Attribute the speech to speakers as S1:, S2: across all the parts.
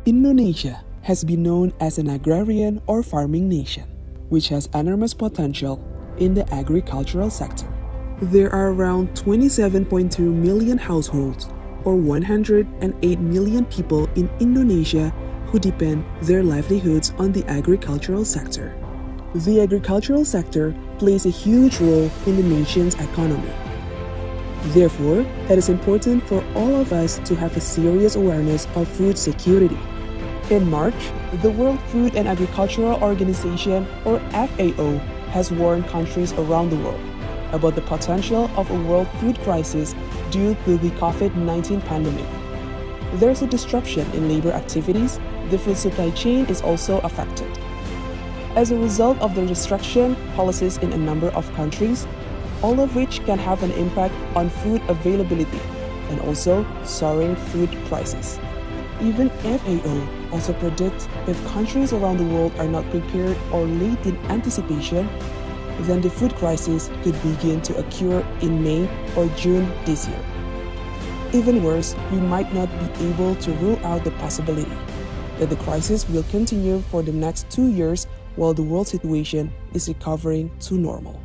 S1: Indonesia has been known as an agrarian or farming nation, which has enormous potential in the agricultural sector. There are around 27.2 million households, or 108 million people in Indonesia who depend their livelihoods on the agricultural sector. The agricultural sector plays a huge role in the nation's economy. Therefore, it is important for all of us to have a serious awareness of food security. In March, the World Food and Agricultural Organization, or FAO, has warned countries around the world about the potential of a world food crisis due to the COVID-19 pandemic. There's a disruption in labor activities. The food supply chain is also affected. As a result of the restriction policies in a number of countries, all of which can have an impact on food availability and also soaring food prices. Even FAO also predicts if countries around the world are not prepared or late in anticipation, then the food crisis could begin to occur in May or June this year. Even worse, we might not be able to rule out the possibility that the crisis will continue for the next 2 years while the world situation is recovering to normal.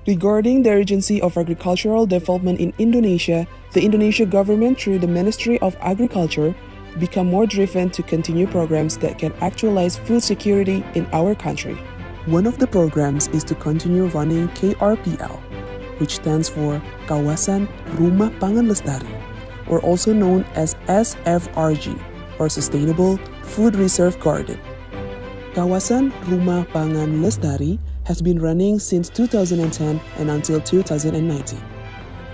S1: Regarding the urgency of agricultural development in Indonesia, the Indonesian government through the Ministry of Agriculture become more driven to continue programs that can actualize food security in our country. One of the programs is to continue running KRPL, which stands for Kawasan Rumah Pangan Lestari, or also known as SFRG, or Sustainable Food Reserve Garden. Kawasan Rumah Pangan Lestari has been running since 2010 and until 2019.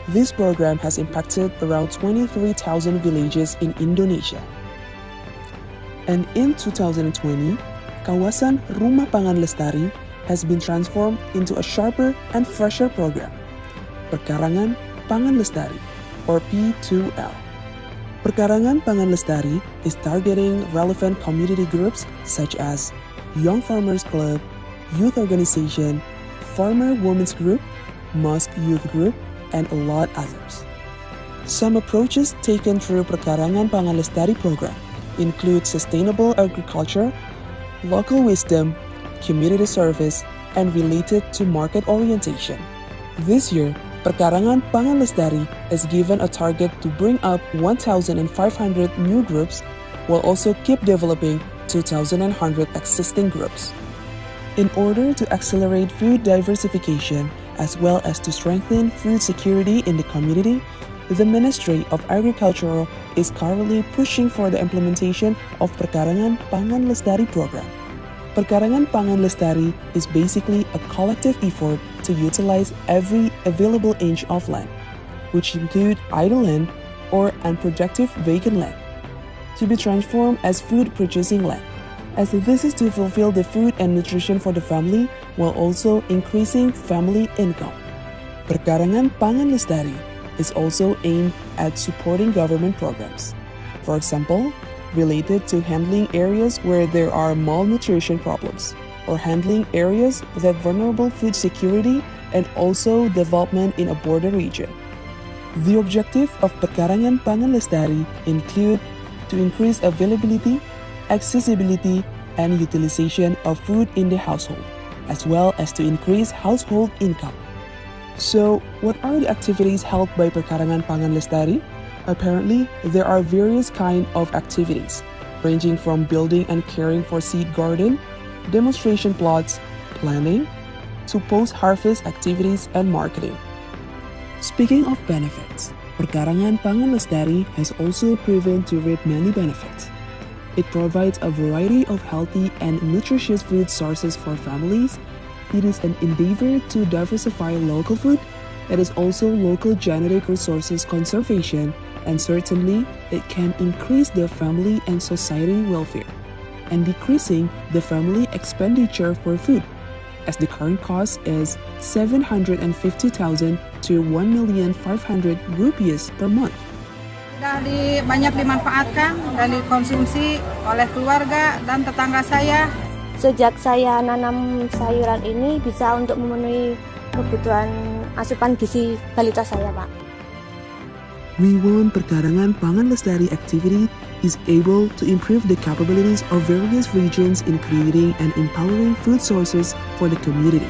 S1: This program has impacted around 23,000 villages in Indonesia. And in 2020, Kawasan Rumah Pangan Lestari has been transformed into a sharper and fresher program, Perkarangan Pangan Lestari, or P2L. Perkarangan Pangan Lestari is targeting relevant community groups such as Young Farmers Club, Youth Organization, Farmer Women's Group, Mosque Youth Group, and a lot others. Some approaches taken through Perkarangan Pangan Lestari program include sustainable agriculture, local wisdom, community service, and related to market orientation. This year, Perkarangan Pangan Lestari is given a target to bring up 1,500 new groups while also keep developing 2,100 existing groups. In order to accelerate food diversification as well as to strengthen food security in the community, the Ministry of Agriculture is currently pushing for the implementation of Perkarangan Pangan Lestari program. Perkarangan Pangan Lestari is basically a collective effort to utilize every available inch of land, which include idle land or unproductive vacant land, to be transformed as food producing land, as this is to fulfill the food and nutrition for the family while also increasing family income. Perkarangan Pangan Lestari is also aimed at supporting government programs. For example, related to handling areas where there are malnutrition problems, or handling areas that vulnerable food security and also development in a border region. The objective of Perkarangan Pangan Lestari include to increase availability, accessibility, and utilization of food in the household, as well as to increase household income. So, what are the activities held by Perkarangan Pangan Lestari? Apparently, there are various kinds of activities, ranging from building and caring for seed garden, demonstration plots, planning, to post-harvest activities and marketing. Speaking of benefits, Perkarangan Pangan Lestari has also proven to reap many benefits. It provides a variety of healthy and nutritious food sources for families. It is an endeavor to diversify local food. It is also local genetic resources conservation, and certainly it can increase the family and society welfare, and decreasing the family expenditure for food, as the current cost is 750,000 to 1,500,000 rupiahs per month.
S2: Sudah banyak dimanfaatkan dan dikonsumsi oleh keluarga dan tetangga saya.
S3: Sejak saya nanam sayuran ini bisa untuk memenuhi kebutuhan asupan gizi balita saya, Pak.
S1: We want Perkarangan Pangan Lestari activity is able to improve the capabilities of various regions in creating and empowering food sources for the community,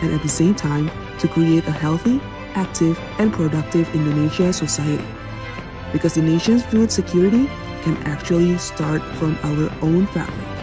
S1: and at the same time to create a healthy, active, and productive Indonesia society. Because the nation's food security can actually start from our own family.